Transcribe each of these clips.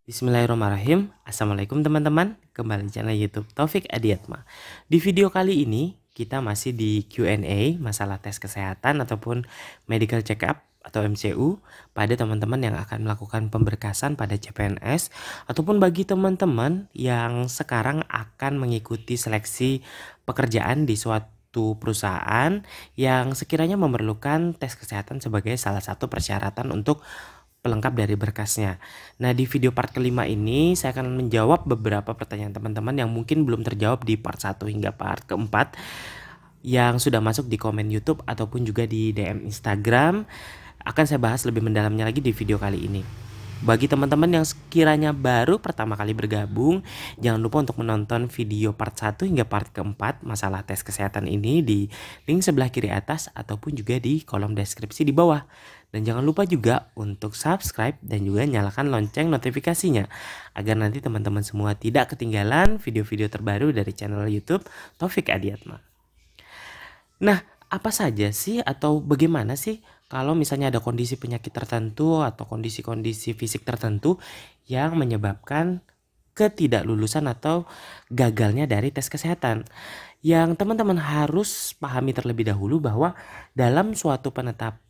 Bismillahirrahmanirrahim. Assalamualaikum teman-teman. Kembali di channel YouTube Taufik Adiatma. Di video kali ini kita masih di Q&A masalah tes kesehatan ataupun medical check up atau MCU pada teman-teman yang akan melakukan pemberkasan pada CPNS ataupun bagi teman-teman yang sekarang akan mengikuti seleksi pekerjaan di suatu perusahaan yang sekiranya memerlukan tes kesehatan sebagai salah satu persyaratan untuk pelengkap dari berkasnya. Nah, di video part kelima ini saya akan menjawab beberapa pertanyaan teman-teman yang mungkin belum terjawab di part 1 hingga part keempat yang sudah masuk di komen YouTube ataupun juga di DM Instagram. Akan saya bahas lebih mendalamnya lagi di video kali ini. Bagi teman-teman yang sekiranya baru pertama kali bergabung, jangan lupa untuk menonton video part 1 hingga part keempat masalah tes kesehatan ini di link sebelah kiri atas ataupun juga di kolom deskripsi di bawah. Dan jangan lupa juga untuk subscribe dan juga nyalakan lonceng notifikasinya agar nanti teman-teman semua tidak ketinggalan video-video terbaru dari channel YouTube Taufik Adiatma. Nah, apa saja sih atau bagaimana sih kalau misalnya ada kondisi penyakit tertentu atau kondisi-kondisi fisik tertentu yang menyebabkan ketidaklulusan atau gagalnya dari tes kesehatan? Yang teman-teman harus pahami terlebih dahulu bahwa dalam suatu penetapan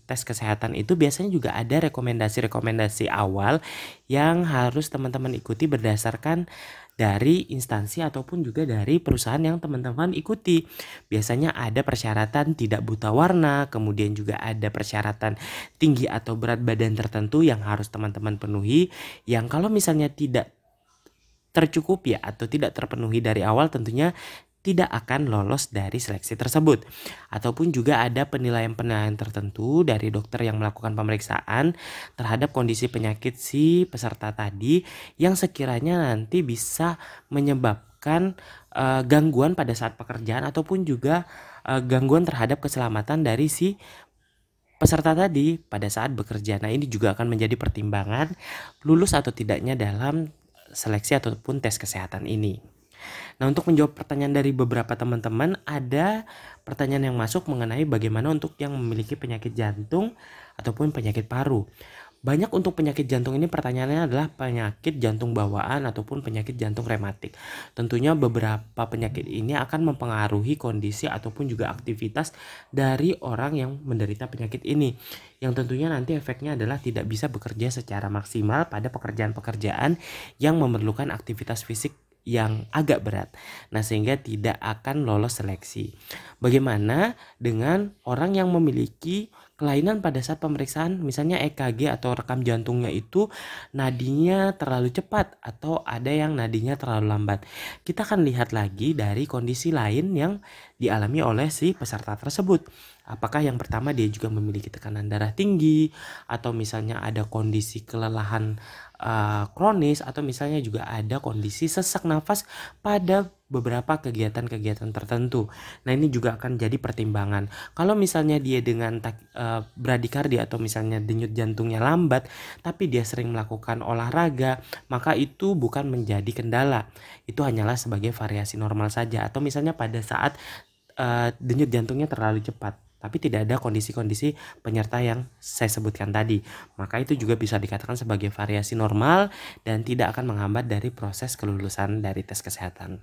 tes kesehatan itu biasanya juga ada rekomendasi-rekomendasi awal yang harus teman-teman ikuti berdasarkan dari instansi ataupun juga dari perusahaan yang teman-teman ikuti. Biasanya ada persyaratan tidak buta warna, kemudian juga ada persyaratan tinggi atau berat badan tertentu yang harus teman-teman penuhi, yang kalau misalnya tidak tercukupi atau tidak terpenuhi dari awal tentunya tidak akan lolos dari seleksi tersebut. Ataupun juga ada penilaian-penilaian tertentu dari dokter yang melakukan pemeriksaan terhadap kondisi penyakit si peserta tadi yang sekiranya nanti bisa menyebabkan gangguan pada saat pekerjaan ataupun juga gangguan terhadap keselamatan dari si peserta tadi pada saat bekerja. Nah, ini juga akan menjadi pertimbangan lulus atau tidaknya dalam seleksi ataupun tes kesehatan ini. Nah, untuk menjawab pertanyaan dari beberapa teman-teman, ada pertanyaan yang masuk mengenai bagaimana untuk yang memiliki penyakit jantung ataupun penyakit paru. Banyak untuk penyakit jantung ini pertanyaannya adalah penyakit jantung bawaan ataupun penyakit jantung rematik. Tentunya beberapa penyakit ini akan mempengaruhi kondisi ataupun juga aktivitas dari orang yang menderita penyakit ini. Yang tentunya nanti efeknya adalah tidak bisa bekerja secara maksimal pada pekerjaan-pekerjaan yang memerlukan aktivitas fisik yang agak berat. Nah, sehingga tidak akan lolos seleksi. Bagaimana dengan orang yang memiliki kelainan pada saat pemeriksaan, misalnya EKG atau rekam jantungnya itu nadinya terlalu cepat atau ada yang nadinya terlalu lambat. Kita akan lihat lagi dari kondisi lain yang dialami oleh si peserta tersebut. Apakah yang pertama dia juga memiliki tekanan darah tinggi, atau misalnya ada kondisi kelelahan kronis, atau misalnya juga ada kondisi sesak nafas pada beberapa kegiatan-kegiatan tertentu. Nah, ini juga akan jadi pertimbangan. Kalau misalnya dia dengan bradikardia atau misalnya denyut jantungnya lambat tapi dia sering melakukan olahraga, maka itu bukan menjadi kendala. Itu hanyalah sebagai variasi normal saja. Atau misalnya pada saat denyut jantungnya terlalu cepat tapi tidak ada kondisi-kondisi penyerta yang saya sebutkan tadi, maka itu juga bisa dikatakan sebagai variasi normal dan tidak akan menghambat dari proses kelulusan dari tes kesehatan.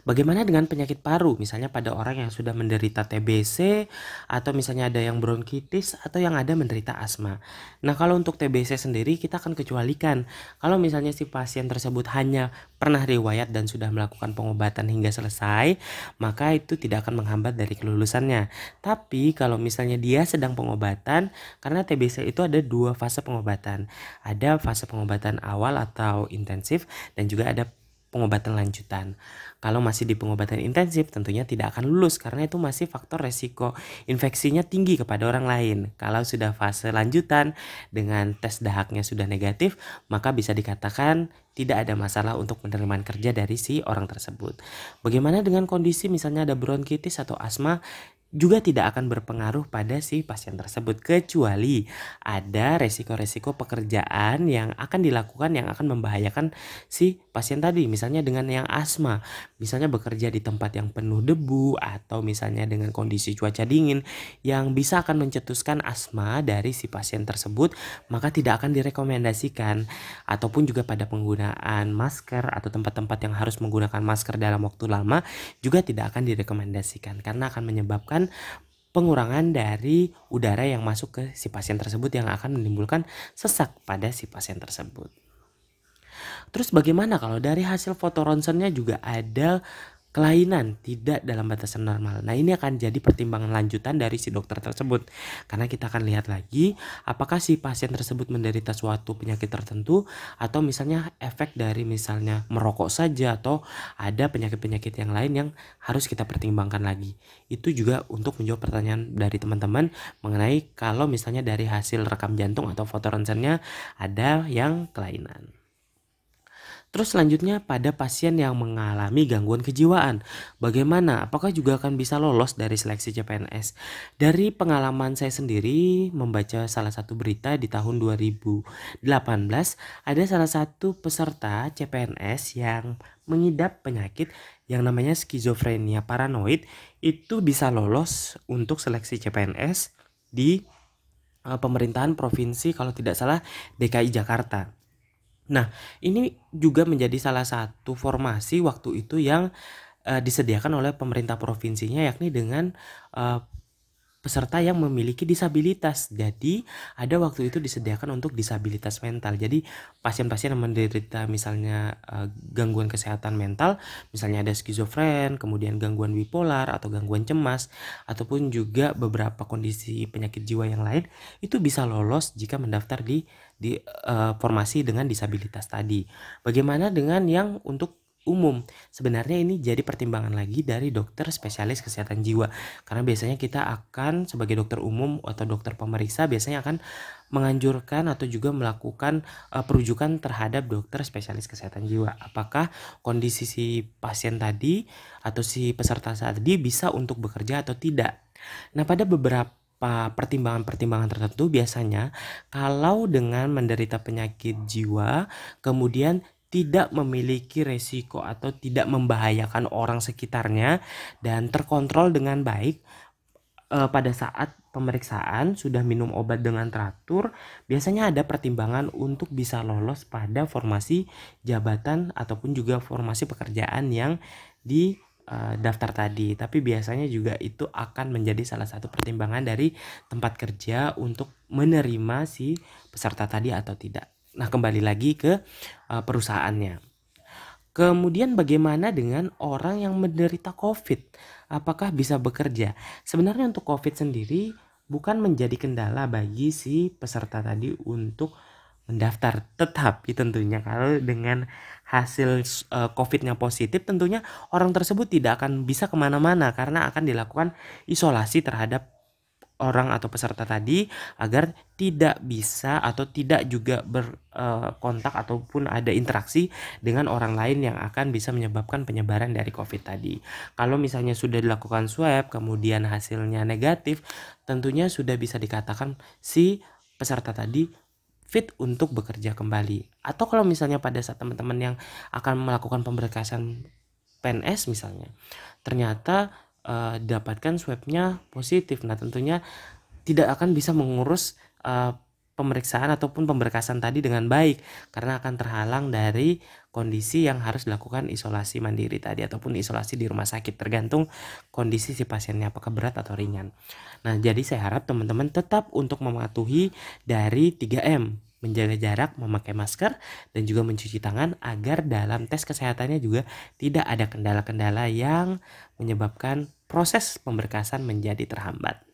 Bagaimana dengan penyakit paru? Misalnya pada orang yang sudah menderita TBC atau misalnya ada yang bronkitis atau yang ada menderita asma. Nah, kalau untuk TBC sendiri kita akan kecualikan. Kalau misalnya si pasien tersebut hanya pernah riwayat dan sudah melakukan pengobatan hingga selesai, maka itu tidak akan menghambat dari kelulusannya. Tapi kalau misalnya dia sedang pengobatan, karena TBC itu ada dua fase pengobatan. Ada fase pengobatan awal atau intensif dan juga ada pengobatan lanjutan. Kalau masih di pengobatan intensif tentunya tidak akan lulus karena itu masih faktor resiko infeksinya tinggi kepada orang lain. Kalau sudah fase lanjutan dengan tes dahaknya sudah negatif, maka bisa dikatakan tidak ada masalah untuk penerimaan kerja dari si orang tersebut. Bagaimana dengan kondisi misalnya ada bronkitis atau asma juga tidak akan berpengaruh pada si pasien tersebut, kecuali ada resiko-resiko pekerjaan yang akan dilakukan yang akan membahayakan si pasien tadi. Misalnya dengan yang asma, misalnya bekerja di tempat yang penuh debu, atau misalnya dengan kondisi cuaca dingin yang bisa akan mencetuskan asma dari si pasien tersebut, maka tidak akan direkomendasikan. Ataupun juga pada penggunaan masker atau tempat-tempat yang harus menggunakan masker dalam waktu lama juga tidak akan direkomendasikan, karena akan menyebabkan pengurangan dari udara yang masuk ke si pasien tersebut yang akan menimbulkan sesak pada si pasien tersebut. Terus bagaimana kalau dari hasil foto ronsennya juga ada kelainan tidak dalam batasan normal? Nah, ini akan jadi pertimbangan lanjutan dari si dokter tersebut, karena kita akan lihat lagi apakah si pasien tersebut menderita suatu penyakit tertentu, atau misalnya efek dari misalnya merokok saja, atau ada penyakit-penyakit yang lain yang harus kita pertimbangkan lagi. Itu juga untuk menjawab pertanyaan dari teman-teman mengenai kalau misalnya dari hasil rekam jantung atau foto ronsennya ada yang kelainan. Terus selanjutnya pada pasien yang mengalami gangguan kejiwaan, bagaimana? Apakah juga akan bisa lolos dari seleksi CPNS? Dari pengalaman saya sendiri membaca salah satu berita di tahun 2018, ada salah satu peserta CPNS yang mengidap penyakit yang namanya skizofrenia paranoid, itu bisa lolos untuk seleksi CPNS di pemerintahan provinsi, kalau tidak salah DKI Jakarta. Nah, ini juga menjadi salah satu formasi waktu itu yang disediakan oleh pemerintah provinsinya, yakni dengan peserta yang memiliki disabilitas. Jadi ada waktu itu disediakan untuk disabilitas mental. Jadi pasien-pasien yang menderita misalnya gangguan kesehatan mental, misalnya ada skizofren, kemudian gangguan bipolar atau gangguan cemas, ataupun juga beberapa kondisi penyakit jiwa yang lain, itu bisa lolos jika mendaftar di formasi dengan disabilitas tadi. Bagaimana dengan yang untuk umum? Sebenarnya ini jadi pertimbangan lagi dari dokter spesialis kesehatan jiwa, karena biasanya kita akan sebagai dokter umum atau dokter pemeriksa biasanya akan menganjurkan atau juga melakukan perujukan terhadap dokter spesialis kesehatan jiwa, apakah kondisi si pasien tadi atau si peserta tadi bisa untuk bekerja atau tidak. Nah, pada beberapa pertimbangan-pertimbangan tertentu, biasanya kalau dengan menderita penyakit jiwa kemudian tidak memiliki resiko atau tidak membahayakan orang sekitarnya dan terkontrol dengan baik, pada saat pemeriksaan sudah minum obat dengan teratur, biasanya ada pertimbangan untuk bisa lolos pada formasi jabatan ataupun juga formasi pekerjaan yang di daftar tadi. Tapi biasanya juga itu akan menjadi salah satu pertimbangan dari tempat kerja untuk menerima si peserta tadi atau tidak. Nah, kembali lagi ke perusahaannya. Kemudian bagaimana dengan orang yang menderita COVID? Apakah bisa bekerja? Sebenarnya untuk COVID sendiri bukan menjadi kendala bagi si peserta tadi untuk mendaftar. Tetapi tentunya kalau dengan hasil COVID-nya positif, tentunya orang tersebut tidak akan bisa kemana-mana karena akan dilakukan isolasi terhadap orang atau peserta tadi agar tidak bisa atau tidak juga berkontak ataupun ada interaksi dengan orang lain yang akan bisa menyebabkan penyebaran dari COVID tadi. Kalau misalnya sudah dilakukan swab kemudian hasilnya negatif, tentunya sudah bisa dikatakan si peserta tadi fit untuk bekerja kembali. Atau kalau misalnya pada saat teman-teman yang akan melakukan pemberkasan PNS misalnya, ternyata dapatkan swabnya positif, nah tentunya tidak akan bisa mengurus pemeriksaan ataupun pemberkasan tadi dengan baik karena akan terhalang dari kondisi yang harus dilakukan isolasi mandiri tadi ataupun isolasi di rumah sakit, tergantung kondisi si pasiennya apakah berat atau ringan. Nah, jadi saya harap teman-teman tetap untuk mematuhi dari 3M, menjaga jarak, memakai masker, dan juga mencuci tangan agar dalam tes kesehatannya juga tidak ada kendala-kendala yang menyebabkan proses pemberkasan menjadi terhambat.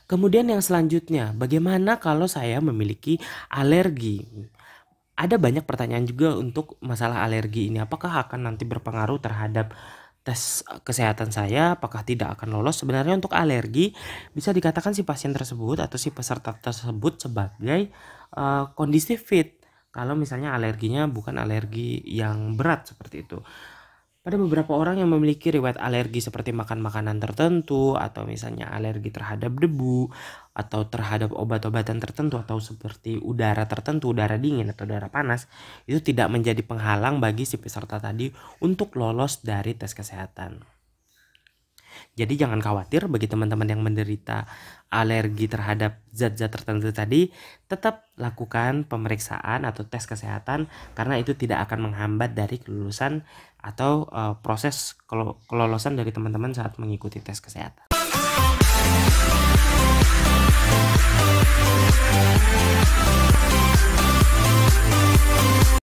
Kemudian yang selanjutnya, bagaimana kalau saya memiliki alergi? Ada banyak pertanyaan juga untuk masalah alergi ini. Apakah akan nanti berpengaruh terhadap tes kesehatan saya? Apakah tidak akan lolos? Sebenarnya untuk alergi bisa dikatakan si pasien tersebut atau si peserta tersebut sebagai kondisi fit. Kalau misalnya alerginya bukan alergi yang berat seperti itu. Ada beberapa orang yang memiliki riwayat alergi seperti makan makanan tertentu atau misalnya alergi terhadap debu atau terhadap obat-obatan tertentu atau seperti udara tertentu, udara dingin atau udara panas, itu tidak menjadi penghalang bagi si peserta tadi untuk lolos dari tes kesehatan. Jadi jangan khawatir bagi teman-teman yang menderita alergi terhadap zat-zat tertentu tadi, tetap lakukan pemeriksaan atau tes kesehatan karena itu tidak akan menghambat dari kelulusan atau proses kelolosan dari teman-teman saat mengikuti tes kesehatan.